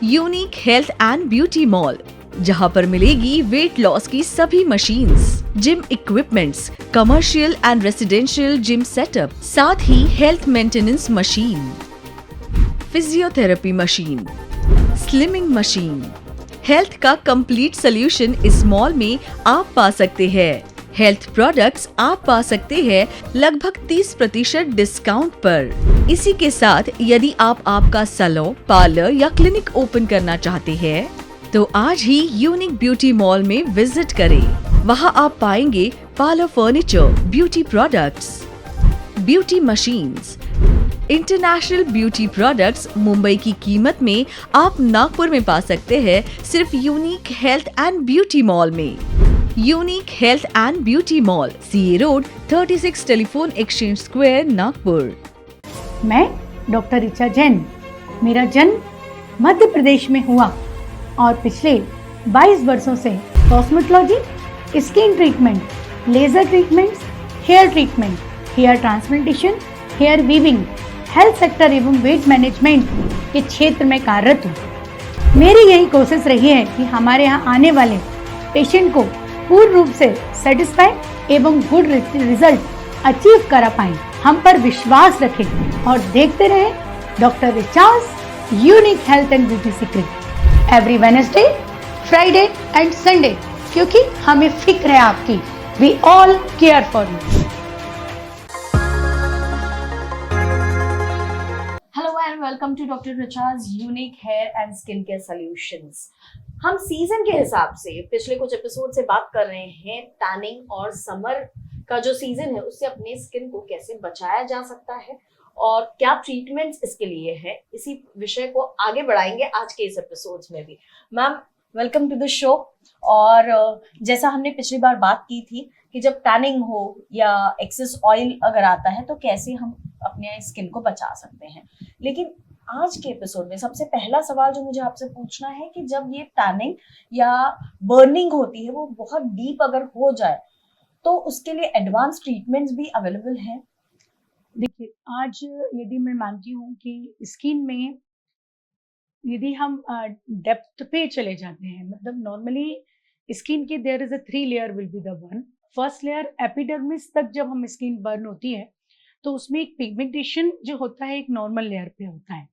Unique health and beauty mall, जहां पर मिलेगी वेट लॉस की सभी machines, gym equipments, commercial and residential gym setup, साथ ही health maintenance machine, physiotherapy machine, slimming machine, health का कंप्लीट सोल्यूशन इस मॉल में आप पा सकते हैं। हेल्थ प्रोडक्ट्स आप पा सकते हैं लगभग 30% डिस्काउंट पर। इसी के साथ यदि आप आपका सैलून, पार्लर या क्लिनिक ओपन करना चाहते हैं तो आज ही यूनिक ब्यूटी मॉल में विजिट करें। वहां आप पाएंगे parlour furniture, beauty products, beauty machines, international beauty products Mumbai की कीमत में आप नागपुर में पा सकते हैं सिर्फ unique health and beauty mall में। Unique health and beauty mall, CA road, 36 telephone exchange square, Nagpur. मैं डॉक्टर ऋचा जैन। मेरा जन्म मध्य प्रदेश में हुआ और पिछले 22 वर्षों से cosmetology, skin treatment, laser treatments, hair treatment, hair transplantation, hair weaving, health sector एवं वेट मैनेजमेंट के क्षेत्र में कार्यरत हूँ। मेरी यही कोशिश रही है कि हमारे यहाँ आने वाले पेशेंट को पूर्ण रूप से सेटिस्फाई एवं गुड रिजल्ट अचीव करा पाएं। हम पर विश्वास रखें और देखते रहें doctor Richa's unique health and beauty secret every Wednesday, Friday and Sunday, क्योंकि हमें फिक्र है आपकी। We all care for you. Hello and welcome to doctor Richa's unique hair and skin care solutions. हम सीजन के हिसाब से पिछले कुछ एपिसोड से बात कर रहे हैं टैनिंग और समर का जो सीजन है उससे अपने स्किन को कैसे बचाया जा सकता है और क्या ट्रीटमेंट्स इसके लिए है। इसी विषय को आगे बढ़ाएंगे आज के इस एपिसोड में भी। Ma'am, welcome to the show. और जैसा हमने पिछली बार बात की थी कि जब टैनिंग हो या एक्सेस ऑयल अगर आता है तो कैसे हम अपने स्किन को बचा सकते हैं, लेकिन आज के एपिसोड में सबसे पहला सवाल जो मुझे आपसे पूछना है कि जब ये टैनिंग या बर्निंग होती है वो बहुत डीप अगर हो जाए तो उसके लिए एडवांस ट्रीटमेंट्स भी अवेलेबल हैं? देखिए, आज यदि मैं मानती हूँ कि स्किन में यदि हम डेप्थ पे चले जाते हैं, मतलब नॉर्मली स्किन की there is a 3 layer will be the one. First layer epidermis तक जब हम स्किन बर्न होती है तो उसमें एक पिगमेंटेशन जो होता है एक नॉर्मल लेयर पे होता है।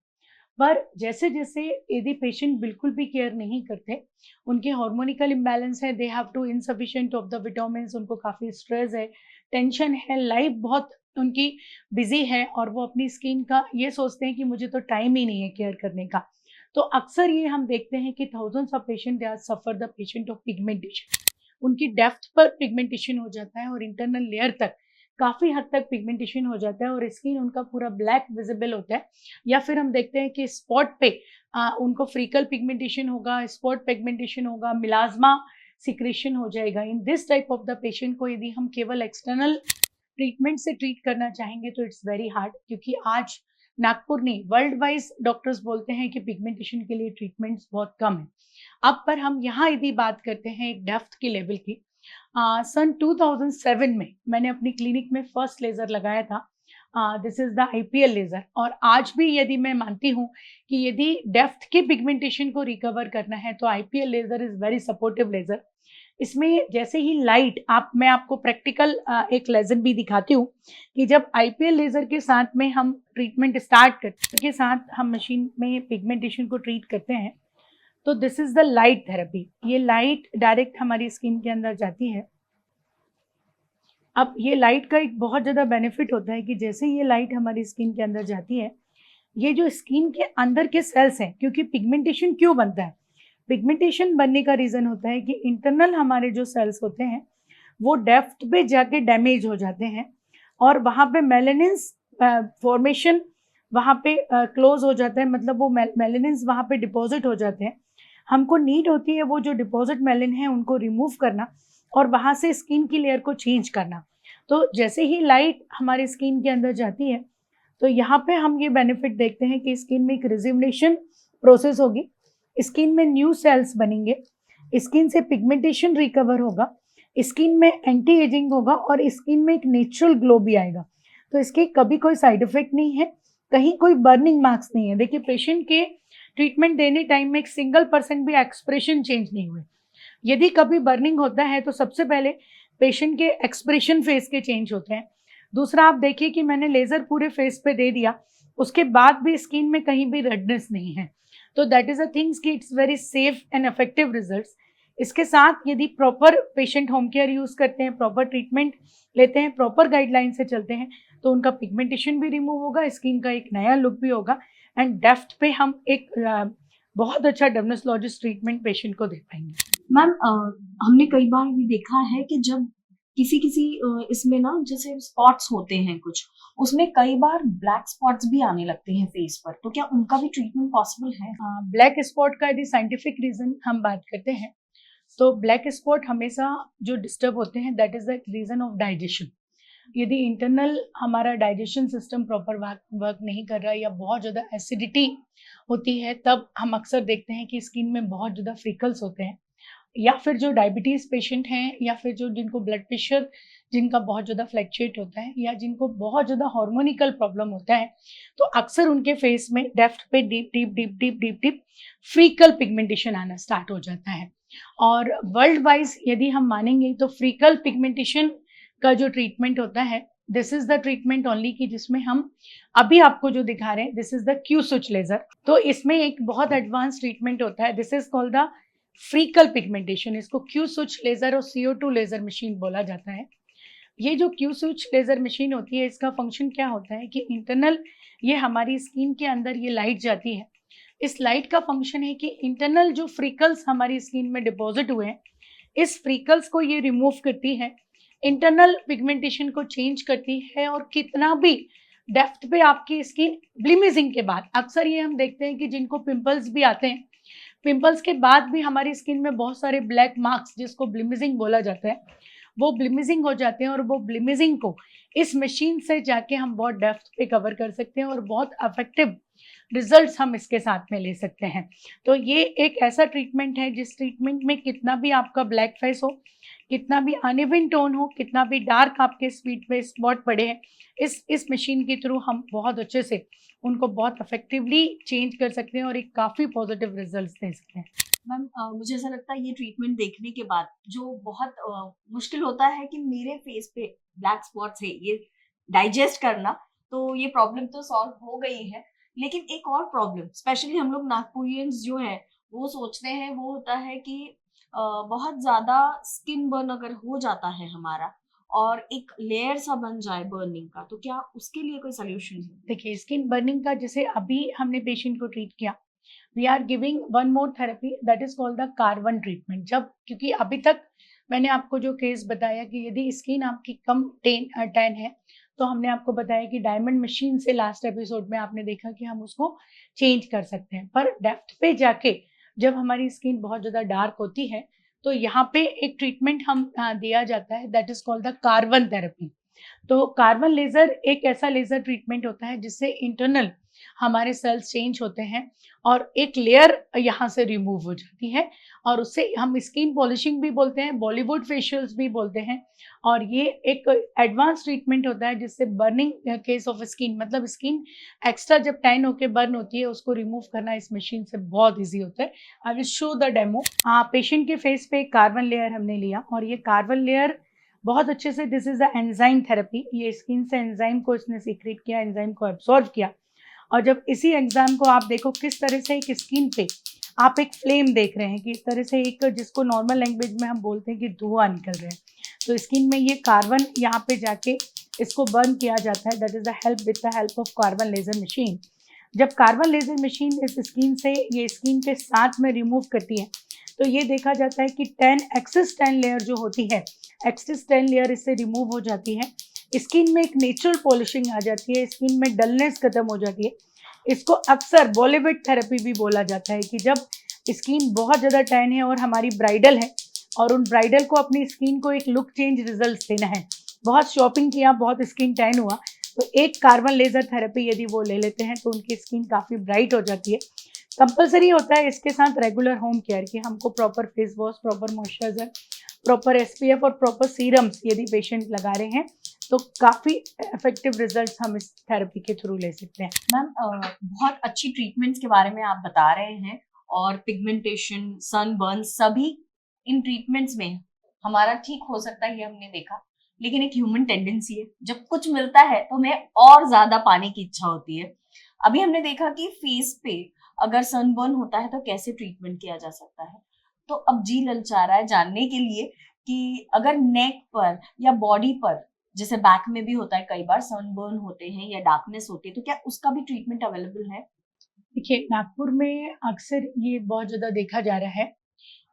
पर जैसे जैसे यदि पेशेंट बिल्कुल भी केयर नहीं करते, उनके हार्मोनिकल इम्बैलेंस है, they have to insufficient of the vitamins, उनको काफ़ी स्ट्रेस है, टेंशन है, लाइफ बहुत उनकी बिजी है और वो अपनी स्किन का ये सोचते हैं कि मुझे तो टाइम ही नहीं है केयर करने का। तो अक्सर ये हम देखते हैं कि thousands of patient they are suffer the patient of pigmentation. उनकी डेप्थ पर पिगमेंटेशन हो जाता है और इंटरनल लेयर तक काफ़ी हद तक पिगमेंटेशन हो जाता है और स्किन उनका पूरा ब्लैक विजिबल होता है। या फिर हम देखते हैं कि स्पॉट पे उनको फ्रीकल पिगमेंटेशन होगा, स्पॉट पिगमेंटेशन होगा, मिलाज्मा सिक्रेशन हो जाएगा। In this type of the patient को यदि हम केवल एक्सटर्नल ट्रीटमेंट से ट्रीट करना चाहेंगे तो इट्स वेरी हार्ड, क्योंकि आज नागपुर नहीं वर्ल्ड वाइज डॉक्टर्स बोलते हैं कि पिगमेंटेशन के लिए ट्रीटमेंट्स बहुत कम है। अब पर हम यहाँ यदि बात करते हैं एक डेप्थ की लेवल की, सन 2007 में मैंने अपनी क्लिनिक में फर्स्ट लेज़र लगाया था। This is the IPL laser. और आज भी यदि मैं मानती हूँ कि यदि डेप्थ के पिगमेंटेशन को रिकवर करना है तो IPL laser is very supportive laser. इसमें जैसे ही लाइट मैं आपको प्रैक्टिकल एक लेसन भी दिखाती हूँ कि जब आईपीएल लेज़र के साथ में हम ट्रीटमेंट स्टार्ट करते के साथ हम मशीन में पिगमेंटेशन को ट्रीट करते हैं तो this is the light therapy. ये लाइट डायरेक्ट हमारी स्किन के अंदर जाती है। अब ये लाइट का एक बहुत ज़्यादा बेनिफिट होता है कि जैसे ये लाइट हमारी स्किन के अंदर जाती है, ये जो स्किन के अंदर के सेल्स हैं, क्योंकि पिगमेंटेशन क्यों बनता है, पिगमेंटेशन बनने का रीज़न होता है कि इंटरनल हमारे जो सेल्स होते हैं वो डेप्थ पे जाके डैमेज हो जाते हैं और वहाँ पे मेलानिन्स फॉर्मेशन वहाँ पे क्लोज हो जाता है, मतलब वो मेलानिन्स वहाँ पे डिपॉजिट हो जाते हैं। हमको नीड होती है वो जो डिपॉजिट मेलानिन है उनको रिमूव करना और वहाँ से स्किन की लेयर को चेंज करना। तो जैसे ही लाइट हमारी स्किन के अंदर जाती है तो यहाँ पे हम ये बेनिफिट देखते हैं कि स्किन में एक रिजुविनेशन प्रोसेस होगी, स्किन में न्यू सेल्स बनेंगे, स्किन से पिगमेंटेशन रिकवर होगा, स्किन में एंटी एजिंग होगा और स्किन में एक नेचुरल ग्लो भी आएगा। तो इसके कभी कोई साइड इफेक्ट नहीं है, कहीं कोई बर्निंग मार्क्स नहीं है। देखिए, पेशेंट के ट्रीटमेंट देने टाइम में एक सिंगल % भी एक्सप्रेशन चेंज नहीं हुए। यदि कभी बर्निंग होता है तो सबसे पहले पेशेंट के एक्सप्रेशन फेस के चेंज होते हैं। दूसरा, आप देखिए कि मैंने लेज़र पूरे फेस पे दे दिया, उसके बाद भी स्किन में कहीं भी रेडनेस नहीं है। तो दैट इज़ अ थिंग्स कि it's very safe and effective results. इसके साथ यदि proper patient home care use करते हैं, प्रॉपर ट्रीटमेंट लेते हैं, प्रॉपर गाइडलाइन से चलते हैं, तो उनका पिगमेंटेशन भी रिमूव होगा, स्किन का एक नया लुक भी होगा एंड डेप्थ पे हम एक बहुत अच्छा डर्मेटोलॉजिस्ट ट्रीटमेंट पेशेंट को दे पाएंगे। मैम हमने कई बार ये देखा है कि जब किसी किसी इसमें ना जैसे स्पॉट्स होते हैं कुछ, उसमें कई बार ब्लैक स्पॉट्स भी आने लगते हैं फेस पर, तो क्या उनका भी ट्रीटमेंट पॉसिबल है? ब्लैक स्पॉट का यदि साइंटिफिक रीजन हम बात करते हैं तो ब्लैक स्पॉट हमेशा जो डिस्टर्ब होते हैं that is the reason of digestion. यदि इंटरनल हमारा डाइजेशन सिस्टम प्रॉपर वर्क नहीं कर रहा है या बहुत ज़्यादा एसिडिटी होती है, तब हम अक्सर देखते हैं कि स्किन में बहुत ज़्यादा फ्रिकल्स होते हैं। या फिर जो डायबिटीज़ पेशेंट हैं या फिर जो जिनको ब्लड प्रेशर जिनका बहुत ज़्यादा फ्लैक्चुएट होता है या जिनको बहुत ज़्यादा हार्मोनिकल प्रॉब्लम होता है, तो अक्सर उनके फेस में डेफ्ट पे deep deep deep deep deep deep freckle pigmentation आना स्टार्ट हो जाता है। और वर्ल्ड वाइज यदि हम मानेंगे तो फ्रीकल पिगमेंटेशन का जो ट्रीटमेंट होता है, this is the treatment only कि जिसमें हम अभी आपको जो दिखा रहे हैं, this is the Q switch laser. तो इसमें एक बहुत एडवांस ट्रीटमेंट होता है, this is called the freckle pigmentation. इसको क्यू स्विच लेजर और CO2 लेजर मशीन बोला जाता है। ये जो क्यू स्विच लेजर मशीन होती है, इसका फंक्शन क्या होता है कि इंटरनल ये हमारी स्किन के अंदर ये लाइट जाती है। इस लाइट का फंक्शन है कि इंटरनल जो फ्रिकल्स हमारी स्किन में डिपॉजिट हुए हैं, इस फ्रिकल्स को ये रिमूव करती है, इंटरनल पिगमेंटेशन को चेंज करती है। और कितना भी डेप्थ पे आपकी स्किन ब्लिमिजिंग के बाद, अक्सर ये हम देखते हैं कि जिनको पिंपल्स भी आते हैं, पिंपल्स के बाद भी हमारी स्किन में बहुत सारे ब्लैक मार्क्स जिसको ब्लिमिजिंग बोला जाता है, वो ब्लिमिजिंग हो जाते हैं। और वो ब्लिमिजिंग को इस मशीन से जाके हम बहुत डेप्थ पे कवर कर सकते हैं और बहुत इफेक्टिव रिजल्ट्स हम इसके साथ में ले सकते हैं। तो ये एक ऐसा ट्रीटमेंट है जिस ट्रीटमेंट में कितना भी आपका ब्लैक फेस हो, कितना भी अनइवन टोन हो, कितना भी डार्क आपके स्पीड पे स्पॉट पड़े हैं, इस मशीन के थ्रू हम बहुत अच्छे से उनको बहुत इफेक्टिवली चेंज कर सकते हैं और एक काफ़ी पॉजिटिव रिजल्ट्स दे सकते हैं। मैम मुझे ऐसा लगता है ये ट्रीटमेंट देखने के बाद जो बहुत मुश्किल होता है कि मेरे फेस पे ब्लैक स्पॉट्स है, ये डाइजेस्ट करना, तो ये प्रॉब्लम तो सॉल्व हो गई है। लेकिन एक और प्रॉब्लम स्पेशली हम लोग नागपुरियंस जो है वो सोचते हैं, वो होता है कि बहुत ज़्यादा स्किन बर्न अगर हो जाता है हमारा और एक लेयर सा बन जाए बर्निंग का, तो क्या उसके लिए कोई सोल्यूशन है? देखिए, स्किन बर्निंग का जैसे अभी हमने पेशेंट को ट्रीट किया, we are giving one more therapy that is called the carbon treatment. जब क्योंकि अभी तक मैंने आपको जो केस बताया कि यदि स्किन आपकी कम टैन है, तो हमने आपको बताया कि डायमंड मशीन से लास्ट एपिसोड में आपने देखा कि हम उसको चेंज कर सकते हैं। पर डेप्थ पे जाके जब हमारी स्किन बहुत ज़्यादा डार्क होती है, तो यहाँ पे एक ट्रीटमेंट हम दिया जाता है that is called the carbon therapy. तो कार्बन लेज़र एक ऐसा लेज़र ट्रीटमेंट होता है जिससे इंटरनल हमारे सेल्स चेंज होते हैं और एक लेयर यहाँ से रिमूव हो जाती है, और उससे हम स्किन पॉलिशिंग भी बोलते हैं, बॉलीवुड फेशियल्स भी बोलते हैं। और ये एक एडवांस ट्रीटमेंट होता है जिससे बर्निंग केस ऑफ स्किन, मतलब स्किन एक्स्ट्रा जब टैन होकर बर्न होती है, उसको रिमूव करना इस मशीन से बहुत ईजी होता है। I will show the demo. Patient के फेस पे कार्बन लेयर हमने लिया और ये कार्बन लेयर बहुत अच्छे से, this is the enzyme therapy. ये स्किन से एंजाइम को इसने सीक्रेट किया, एंजाइम को एब्सॉर्ब किया। और जब इसी एंजाइम को आप देखो किस तरह से एक स्किन पे आप एक फ्लेम देख रहे हैं कि इस तरह से एक, जिसको नॉर्मल लैंग्वेज में हम बोलते हैं कि धुआं निकल रहे हैं, तो स्किन में ये कार्बन यहाँ पे जाके इसको बर्न किया जाता है। That is the help with the help of carbon laser machine. जब कार्बन लेजर मशीन इस स्किन से ये स्किन के साथ में रिमूव करती है, तो ये देखा जाता है कि एक्सेस टैन लेयर जो होती है, एक्सेस टैन लेयर इससे रिमूव हो जाती है। स्किन में एक नेचुरल पॉलिशिंग आ जाती है, स्किन में डलनेस खत्म हो जाती है। इसको अक्सर बॉलीवुड थेरेपी भी बोला जाता है कि जब स्किन बहुत ज़्यादा टैन है और हमारी ब्राइडल है और उन ब्राइडल को अपनी स्किन को एक लुक चेंज रिजल्ट देना है, बहुत शॉपिंग किया, बहुत स्किन टैन हुआ, तो एक कार्बन लेजर थेरेपी यदि वो ले लेते हैं तो उनकी स्किन काफ़ी ब्राइट हो जाती है। कंपलसरी होता है इसके साथ रेगुलर होम केयर कि हमको proper face wash, proper moisturiser, proper SPF और प्रॉपर सीरम्स यदि पेशेंट लगा रहे हैं तो काफ़ी इफेक्टिव रिजल्ट्स हम इस थेरेपी के थ्रू ले सकते हैं। मैम बहुत अच्छी ट्रीटमेंट्स के बारे में आप बता रहे हैं और पिगमेंटेशन, सनबर्न सभी इन ट्रीटमेंट्स में हमारा ठीक हो सकता है, ये हमने देखा। लेकिन एक ह्यूमन टेंडेंसी है, जब कुछ मिलता है तो हमें और ज्यादा पाने की इच्छा होती है। अभी हमने देखा कि फेस पे अगर सनबर्न होता है तो कैसे ट्रीटमेंट किया जा सकता है। तो अब जी ललचा रहा है जानने के लिए कि अगर नेक पर या बॉडी पर, जैसे बैक में भी होता है, कई बार सनबर्न होते हैं या डार्कनेस होती है, तो क्या उसका भी ट्रीटमेंट अवेलेबल है? देखिए, नागपुर में अक्सर ये बहुत ज़्यादा देखा जा रहा है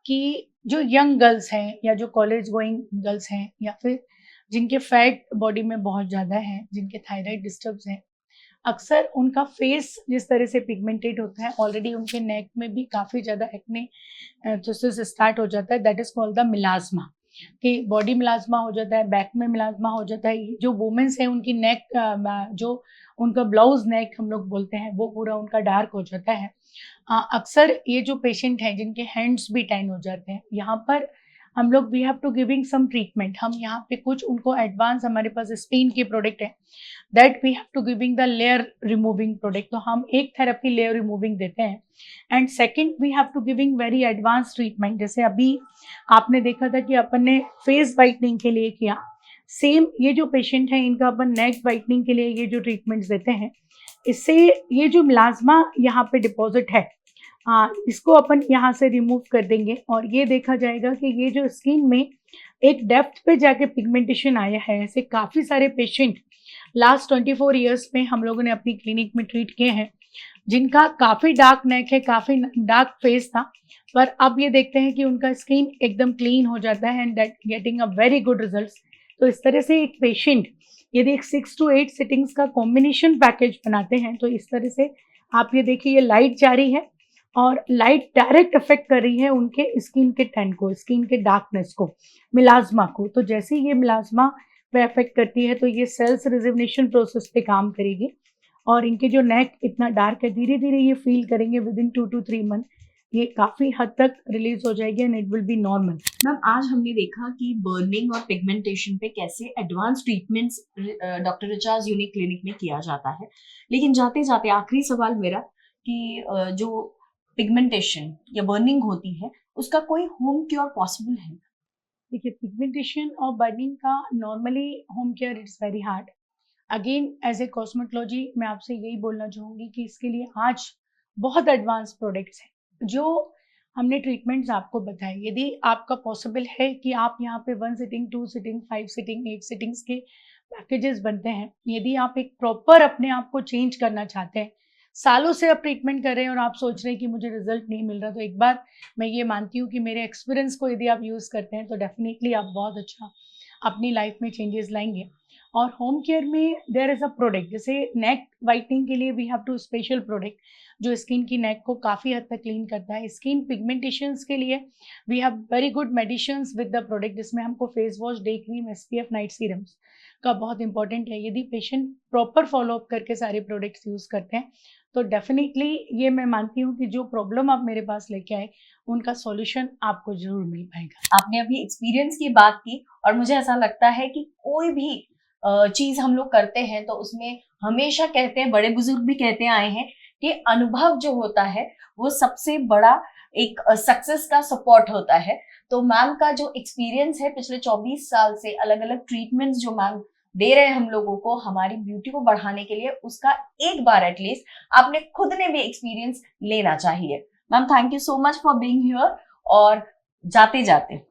कि जो यंग गर्ल्स हैं या जो कॉलेज गोइंग गर्ल्स हैं या फिर जिनके फैट बॉडी में बहुत ज़्यादा है, जिनके थायराइड डिस्टर्ब्स हैं, अक्सर उनका फेस जिस तरह से पिगमेंटेड होता है, ऑलरेडी उनके नेक में भी काफ़ी ज़्यादा एक्ने स्टार्ट हो जाता है। दैट इज़ कॉल्ड द मिलाज़्मा, कि बॉडी मिलाज़्मा हो जाता है, बैक में मिलाज़्मा हो जाता है। जो वुमेन्स हैं उनकी नेक जो उनका ब्लाउज नेक हम लोग बोलते हैं, वो पूरा उनका डार्क हो जाता है। अक्सर ये जो पेशेंट हैं जिनके हैंड्स भी टैन हो जाते हैं, यहाँ पर हम लोग we have to giving some treatment. हम यहाँ पे कुछ उनको एडवांस, हमारे पास स्पेन के प्रोडक्ट है, that we have to giving the layer removing product. तो हम एक थेरेपी लेयर रिमूविंग देते हैं and second we have to giving very advance treatment. जैसे अभी आपने देखा था कि अपन ने फेस वाइटनिंग के लिए किया, सेम ये जो पेशेंट है इनका अपन नेक वाइटनिंग के लिए ये जो ट्रीटमेंट्स देते हैं, इससे ये जो मिलाज़्मा यहाँ पे डिपॉजिट है, इसको अपन यहाँ से रिमूव कर देंगे और ये देखा जाएगा कि ये जो स्किन में एक डेप्थ पे जाके पिगमेंटेशन आया है। ऐसे काफ़ी सारे पेशेंट लास्ट 24 ईयर्स में हम लोगों ने अपनी क्लिनिक में ट्रीट किए हैं, जिनका काफ़ी डार्क नेक है, काफ़ी डार्क फेस था, पर अब ये देखते हैं कि उनका स्किन एकदम क्लीन हो जाता है and that getting a very good results. तो इस तरह से एक पेशेंट यदि एक 6 to 8 सिटिंग्स का कॉम्बिनेशन पैकेज बनाते हैं, तो इस तरह से आप ये देखिए, ये लाइट जा रही है और लाइट डायरेक्ट अफेक्ट कर रही है उनके स्किन के टैन को, स्किन के डार्कनेस को, मिलाज़्मा को। तो जैसे ही ये मिलाज़्मा पे अफेक्ट करती है तो ये सेल्स रिजुविनेशन प्रोसेस पे काम करेगी और इनके जो नेक इतना डार्क है, धीरे धीरे ये फील करेंगे विद इन 2 to 3 मंथ ये काफ़ी हद तक रिलीज हो जाएगी and it will be normal. Ma'am आज हमने देखा कि बर्निंग और पिगमेंटेशन पे कैसे advance treatments doctor Richa's unique clinic में किया जाता है। लेकिन जाते जाते आखिरी सवाल मेरा कि जो पिगमेंटेशन या बर्निंग होती है उसका कोई होम क्योर पॉसिबल है? देखिए, पिगमेंटेशन और बर्निंग का normally home care it's very hard. Again as a cosmetology मैं आपसे यही बोलना चाहूँगी कि इसके लिए आज बहुत एडवांस प्रोडक्ट्स हैं जो हमने ट्रीटमेंट्स आपको बताए। यदि आपका पॉसिबल है कि आप यहाँ पे 1 सिटिंग, 2 सिटिंग, 5 सिटिंग, 8 सिटिंग्स के पैकेजेस बनते हैं, यदि आप एक प्रॉपर अपने आप को चेंज करना चाहते हैं, सालों से आप ट्रीटमेंट कर रहे हैं और आप सोच रहे हैं कि मुझे रिजल्ट नहीं मिल रहा, तो एक बार मैं ये मानती हूँ कि मेरे एक्सपीरियंस को यदि आप यूज़ करते हैं तो डेफिनेटली आप बहुत अच्छा अपनी लाइफ में चेंजेस लाएंगे। और होम केयर में देयर इज़ अ प्रोडक्ट, जैसे नेक वाइटनिंग के लिए we have to special product जो स्किन की नेक को काफ़ी हद तक क्लीन करता है। स्किन पिगमेंटेशंस के लिए we have very good medicines with the product, जिसमें हमको face wash, day cream, SPF, night serums का बहुत इंपॉर्टेंट है। यदि पेशेंट प्रॉपर फॉलोअप करके सारे प्रोडक्ट्स यूज़ करते हैं तो डेफिनेटली ये मैं मानती हूँ कि जो प्रॉब्लम आप मेरे पास लेके आए उनका सॉल्यूशन आपको ज़रूर मिल पाएगा। आपने अभी एक्सपीरियंस की बात की और मुझे ऐसा लगता है कि कोई भी चीज हम लोग करते हैं तो उसमें हमेशा कहते हैं, बड़े बुजुर्ग भी कहते आए हैं कि अनुभव जो होता है वो सबसे बड़ा एक सक्सेस का सपोर्ट होता है। तो मैम का जो एक्सपीरियंस है पिछले 24 साल से, अलग अलग ट्रीटमेंट्स जो मैम दे रहे हैं हम लोगों को हमारी ब्यूटी को बढ़ाने के लिए, उसका एक बार एटलीस्ट आपने खुद ने भी एक्सपीरियंस लेना चाहिए। Ma'am thank you so much for being here. और जाते जाते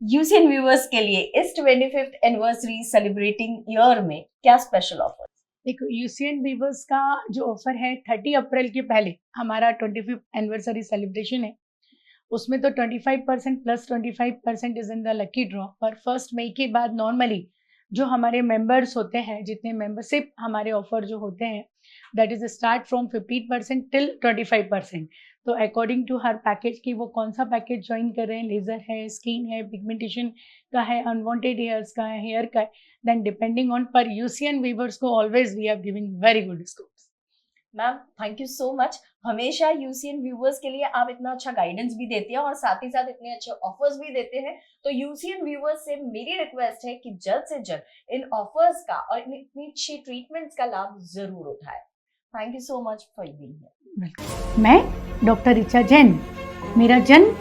यूसीएन व्यूअर्स के लिए इस 25th एनिवर्सरी सेलिब्रेटिंग ईयर में क्या स्पेशल ऑफर? देखो, यूसीएन वीवर्स का जो ऑफर है 30 अप्रैल के पहले हमारा 25th एनिवर्सरी सेलिब्रेशन है, उसमें तो 25% plus 25% is in the lucky draw. पर 1 मई के बाद नॉर्मली जो हमारे मेंबर्स होते हैं, जितने मेंबरशिप हमारे ऑफर जो होते हैं, that is start from 15% till 25%। तो अकॉर्डिंग टू हर पैकेज की वो कौन सा पैकेज ज्वाइन कर रहे हैं, लेजर है, स्किन है, पिगमेंटेशन का है, अनवांटेड हेयर्स का है, हेयर का है, देन डिपेंडिंग ऑन पर यूसीएन वीवर्स को always we are giving very good discounts. Ma'am thank you so much. हमेशा यूसीएन व्यूवर्स के लिए आप इतना अच्छा गाइडेंस भी देते हैं और साथ ही साथ इतने अच्छे ऑफर्स भी देते हैं। तो यूसीएन व्यूवर्स से मेरी रिक्वेस्ट है कि जल्द से जल्द इन ऑफर्स का और इतनी अच्छी ट्रीटमेंट्स का लाभ जरूर उठाए। Thank you so much for being here. मैं डॉक्टर ऋचा जैन, मेरा जन्म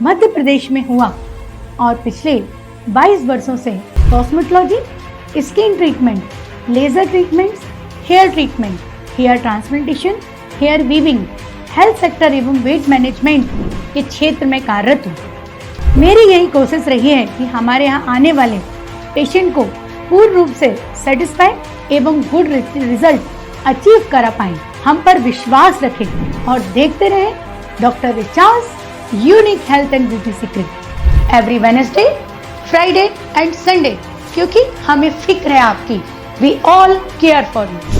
मध्य प्रदेश में हुआ और पिछले 22 वर्षों से cosmetology, skin treatment, laser treatments, hair treatment, hair transplantation, hair weaving, health sector एवं वेट मैनेजमेंट के क्षेत्र में कार्यरत हूँ। मेरी यही कोशिश रही है कि हमारे यहाँ आने वाले पेशेंट को पूर्ण रूप से सेटिस्फाई एवं गुड रिजल्ट अचीव करा पाएं। हम पर विश्वास रखें और देखते रहें doctor Richa's unique health and beauty secret every Wednesday, Friday and Sunday, क्योंकि हमें फिक्र है आपकी। We all care for you.